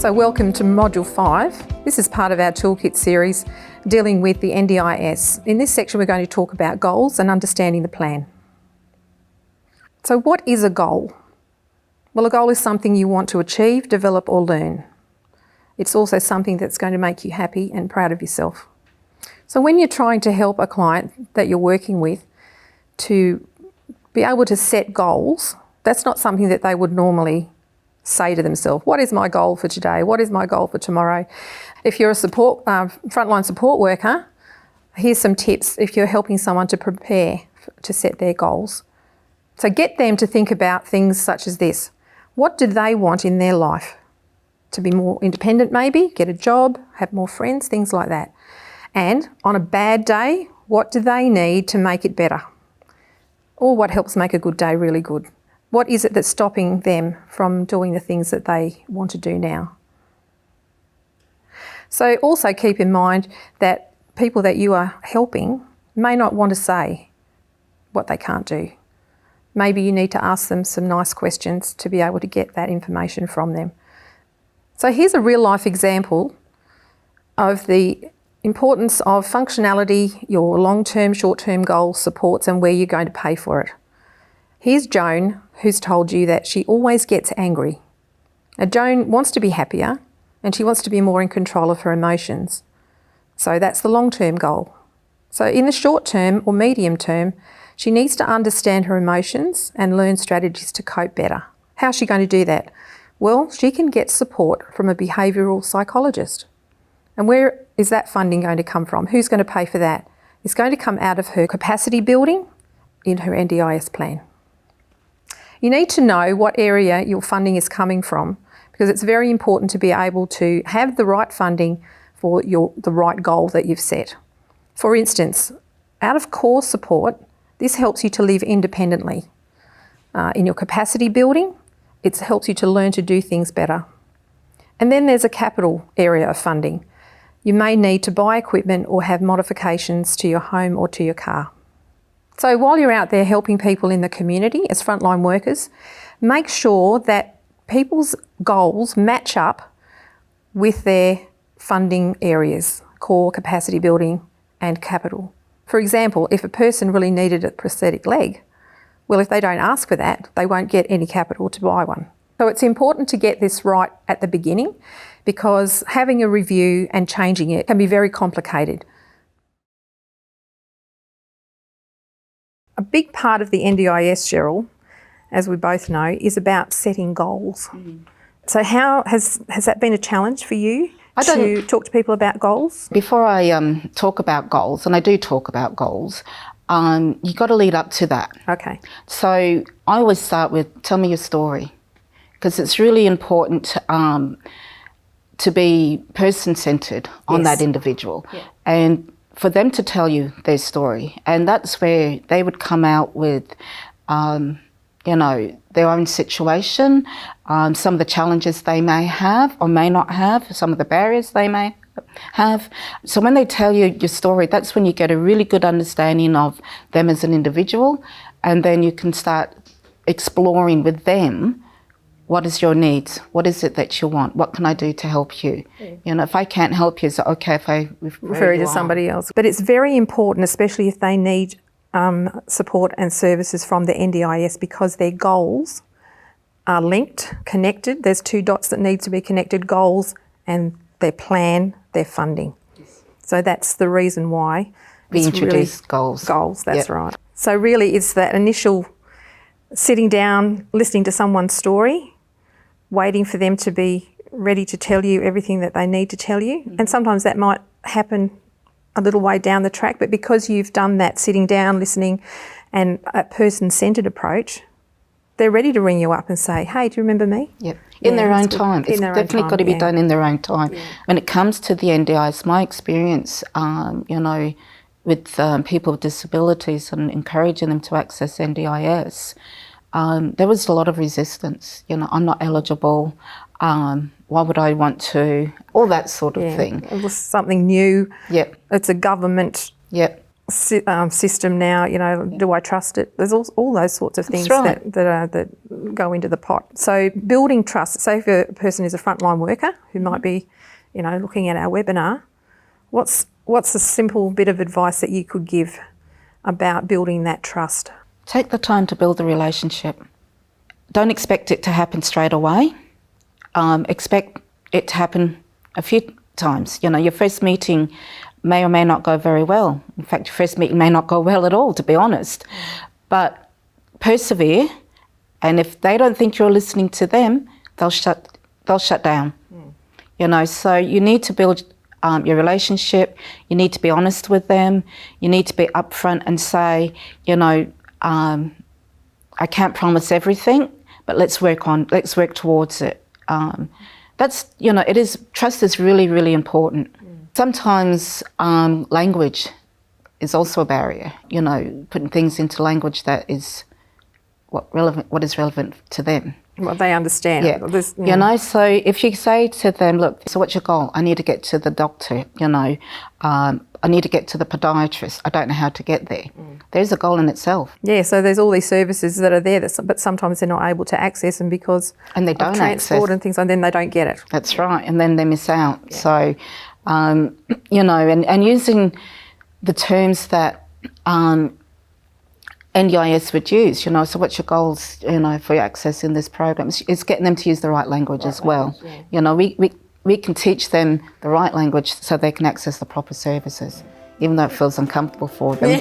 So welcome to Module 5. This is part of our toolkit series dealing with the NDIS. In this section we're going to talk about goals and understanding the plan. So what is a goal? Well, a goal is something you want to achieve, develop or learn. It's also something that's going to make you happy and proud of yourself. So when you're trying to help a client that you're working with to be able to set goals, that's not something that they would normally say to themselves. What is my goal for today? What is my goal for tomorrow? If you're a frontline support worker, here's some tips if you're helping someone to prepare to set their goals. So get them to think about things such as this. What do they want in their life? To be more independent maybe, get a job, have more friends, things like that. And on a bad day, what do they need to make it better? Or what helps make a good day really good? What is it that's stopping them from doing the things that they want to do now? So also keep in mind that people that you are helping may not want to say what they can't do. Maybe you need to ask them some nice questions to be able to get that information from them. So here's a real life example of the importance of functionality, your long-term, short-term goals, supports and where you're going to pay for it. Here's Joan, who's told you that she always gets angry. Now, Joan wants to be happier and she wants to be more in control of her emotions. So that's the long-term goal. So in the short term or medium term, she needs to understand her emotions and learn strategies to cope better. How's she going to do that? Well, she can get support from a behavioural psychologist. And where is that funding going to come from? Who's going to pay for that? It's going to come out of her capacity building in her NDIS plan. You need to know what area your funding is coming from because it's very important to be able to have the right funding for the right goal that you've set. For instance, out of core support, this helps you to live independently. In your capacity building, it helps you to learn to do things better. And then there's a capital area of funding. You may need to buy equipment or have modifications to your home or to your car. So while you're out there helping people in the community as frontline workers, make sure that people's goals match up with their funding areas, core, capacity building and capital. For example, if a person really needed a prosthetic leg, well, if they don't ask for that, they won't get any capital to buy one. So it's important to get this right at the beginning because having a review and changing it can be very complicated. A big part of the NDIS, Cheryl, as we both know, is about setting goals. So how has that been a challenge for you to talk to people about goals? Before I talk about goals, and I do talk about goals, you've got to lead up to that. Okay. So I always start with, tell me your story, because it's really important to be person-centred on that individual. Yeah. And for them to tell you their story. And that's where they would come out with, their own situation, some of the challenges they may have or may not have, some of the barriers they may have. So when they tell you your story, that's when you get a really good understanding of them as an individual. And then you can start exploring with them, what is your needs? What is it that you want? What can I do to help you? Yeah. If I can't help you, is it okay if I refer you to somebody else? But it's very important, especially if they need support and services from the NDIS because their goals are linked, connected. There's two dots that need to be connected, goals and their plan, their funding. Yes. So that's the reason why we introduce goals. Goals, that's right. So really it's that initial sitting down, listening to someone's story, waiting for them to be ready to tell you everything that they need to tell you. And sometimes that might happen a little way down the track, but because you've done that sitting down, listening and a person-centred approach, they're ready to ring you up and say, hey, do you remember me? Yep. In their own time. It's definitely got to be done in their own time. Yeah. When it comes to the NDIS, my experience, with people with disabilities and encouraging them to access NDIS, there was a lot of resistance. I'm not eligible. Why would I want to? All that sort of thing. It was something new. Yep. It's a government system now, do I trust it? There's all those sorts of things that go into the pot. So building trust, say if a person is a frontline worker who might be, looking at our webinar, what's a simple bit of advice that you could give about building that trust? Take the time to build the relationship. Don't expect it to happen straight away. Expect it to happen a few times. Your first meeting may or may not go very well. In fact, your first meeting may not go well at all, to be honest. But persevere, and if they don't think you're listening to them, they'll shut down. So you need to build your relationship. You need to be honest with them. You need to be upfront and say, I can't promise everything, but let's work towards it. Trust is really, really important. Sometimes language is also a barrier, putting things into language that is what is relevant to them. What they understand. Yeah. So if you say to them, look, so what's your goal? I need to get to the doctor, I need to get to the podiatrist. I don't know how to get there. There's a goal in itself. Yeah, so there's all these services that are there, but sometimes they're not able to access them because they don't of transport and things, and then they don't get it. That's right, and then they miss out. Yeah. So, and using the terms that NDIS would use, so what's your goals, for your access in this program? It's getting them to use the right language as well. Yeah. We can teach them the right language so they can access the proper services, even though it feels uncomfortable for them.